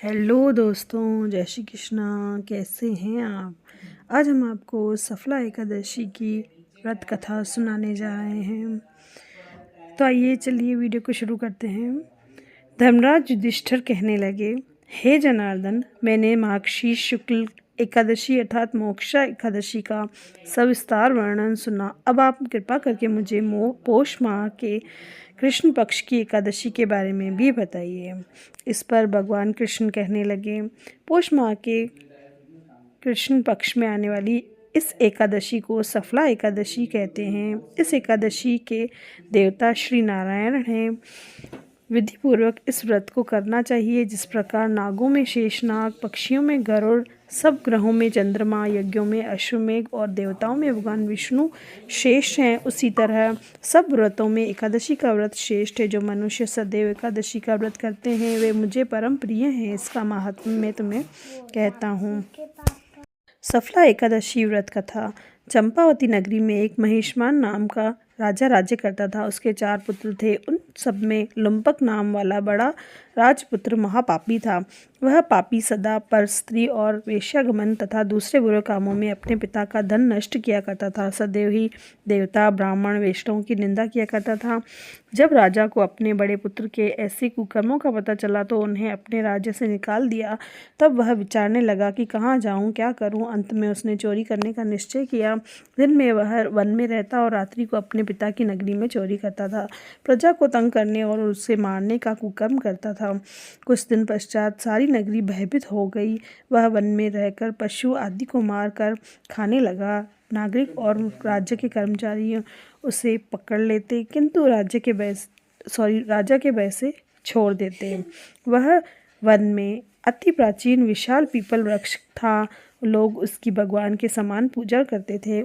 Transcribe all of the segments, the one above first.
Hello दोस्तों, जय श्री कृष्णा। कैसे हैं आप? आज हम आपको सफला एकादशी की व्रत कथा सुनाने जा रहे हैं। तो आइए चलिए वीडियो को शुरू करते हैं। धर्मराज युधिष्ठिर कहने लगे, हे जनार्दन, मैंने मार्गशीर्ष शुक्ल एकादशी अर्थात मोक्षा एकादशी का सविस्तार वर्णन सुना। अब आप कृपा करके मुझे पौष माह के कृष्ण पक्ष की एकादशी के बारे में भी बताइए। इस पर भगवान कृष्ण कहने लगे, पौष माह के कृष्ण पक्ष में आने वाली इस एकादशी को सफला एकादशी कहते हैं। इस एकादशी के देवता श्री नारायण हैं। विधि पूर्वक इस व्रत को करना चाहिए। जिस प्रकार नागों में शेषनाग, पक्षियों में गरुड़, सब ग्रहों में चंद्रमा, यज्ञों में अश्वमेघ और देवताओं में भगवान विष्णु श्रेष्ठ हैं, उसी तरह सब व्रतों में एकादशी का व्रत श्रेष्ठ है। जो मनुष्य सदैव एकादशी का व्रत करते हैं वे मुझे परम प्रिय हैं। इसका महात्म्य मैं तुम्हें कहता हूँ। सफला एकादशी व्रत कथा। चंपावती नगरी में एक महिष्मान नाम का राजा राज्य करता था। उसके 4 पुत्र थे। उन सब में लुम्पक नाम वाला बड़ा राजपुत्र महापापी था। वह पापी सदा पर स्त्री और वेश्यागमन तथा दूसरे बुरे कामों में अपने पिता का धन नष्ट किया करता था। सदैव ही देवता, ब्राह्मण, वैष्णवों की निंदा किया करता था। जब राजा को अपने बड़े पुत्र के ऐसे कुकर्मों का पता चला तो उन्हें अपने राज्य से निकाल दिया। तब वह विचारने लगा कि कहाँ जाऊँ, क्या करूँ। अंत में उसने चोरी करने का निश्चय किया। दिन में वह वन में रहता और रात्रि को अपने पिता की नगरी में चोरी करता था। प्रजा को तंग करने और उसे मारने का कुकर्म करता था। कुछ दिन पश्चात सारी नगरी भयभीत हो गई। वह वन में रहकर पशु आदि को मार कर खाने लगा। नागरिक और राज्य के कर्मचारी उसे पकड़ लेते, किंतु राजा के भय से छोड़ देते। वह वन में अति प्राचीन विशाल पीपल वृक्ष था। लोग उसकी भगवान के समान पूजा करते थे।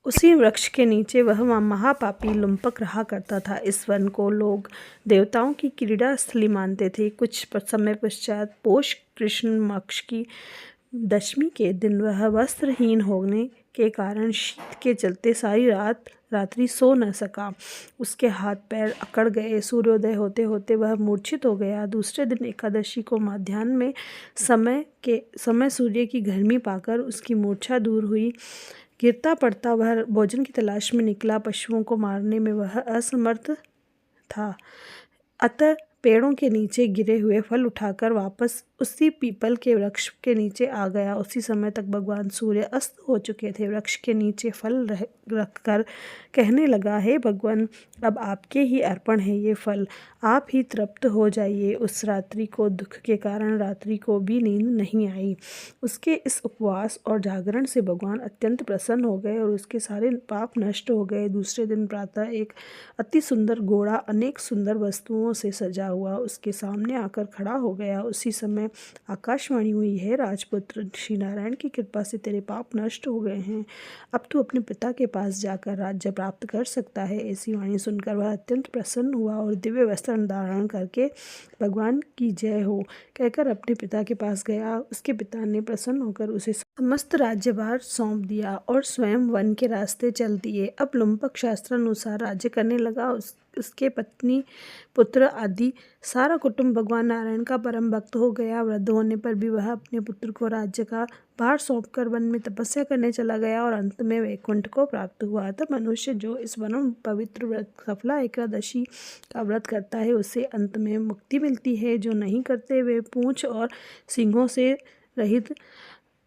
उसी वृक्ष के नीचे वह महापापी लुम्पक रहा करता था। इस वन को लोग देवताओं की क्रीड़ा स्थली मानते थे। कुछ समय पश्चात पौष कृष्ण पक्ष की दशमी के दिन वह वस्त्रहीन होने के कारण शीत के चलते सारी रात्रि सो न सका। उसके हाथ पैर अकड़ गए। सूर्योदय होते होते वह मूर्छित हो गया। दूसरे दिन एकादशी को मध्याह्न में समय सूर्य की गर्मी पाकर उसकी मूर्छा दूर हुई। गिरता पड़ता वह भोजन की तलाश में निकला। पशुओं को मारने में वह असमर्थ था, अतः पेड़ों के नीचे गिरे हुए फल उठाकर वापस उसी पीपल के वृक्ष के नीचे आ गया। उसी समय तक भगवान सूर्य अस्त हो चुके थे। वृक्ष के नीचे फल रखकर कहने लगा, हे भगवान, अब आपके ही अर्पण है ये फल, आप ही तृप्त हो जाइए। उस रात्रि को दुख के कारण रात्रि को भी नींद नहीं आई। उसके इस उपवास और जागरण से भगवान अत्यंत प्रसन्न हो गए और उसके सारे पाप नष्ट हो गए। दूसरे दिन प्रातः एक अति सुंदर घोड़ा अनेक सुंदर वस्तुओं से सजा हुआ उसके सामने आकर खड़ा हो गया। उसी समय आकाशवाणी हुई, है राजपुत्र, श्री नारायण की कृपा से तेरे पाप नष्ट हो गए हैं। अब तू अपने पिता के पास जाकर राज्य प्राप्त कर सकता है। ऐसी वाणी सुनकर वह अत्यंत प्रसन्न हुआ और दिव्य वस्त्र धारण करके भगवान की जय हो कहकर अपने पिता के पास गया। उसके पिता ने प्रसन्न होकर उसे समस्त राज्यभार सौंप दिया और स्वयं वन के रास्ते चल दिए। अब लुम्पक शास्त्रानुसार राज्य करने लगा। उसके पत्नी, पुत्र आदि सारा कुटुंब भगवान नारायण का परम भक्त हो गया। वृद्ध होने पर भी वह अपने पुत्र को राज्य का भार सौंपकर वन में तपस्या करने चला गया और अंत में वैकुंठ को प्राप्त हुआ। तब मनुष्य जो इस परम पवित्र व्रत सफला एकादशी का व्रत करता है उसे अंत में मुक्ति मिलती है। जो नहीं करते वे पूंछ और सींगों से रहित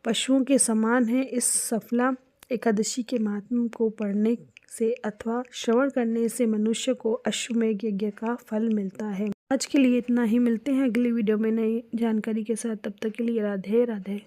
पशुओं के समान है। इस सफला एकादशी के महात्म्य को पढ़ने से अथवा श्रवण करने से मनुष्य को अश्वमेघ यज्ञ का फल मिलता है। आज के लिए इतना ही। मिलते हैं अगली वीडियो में नई जानकारी के साथ। तब तक के लिए राधे राधे।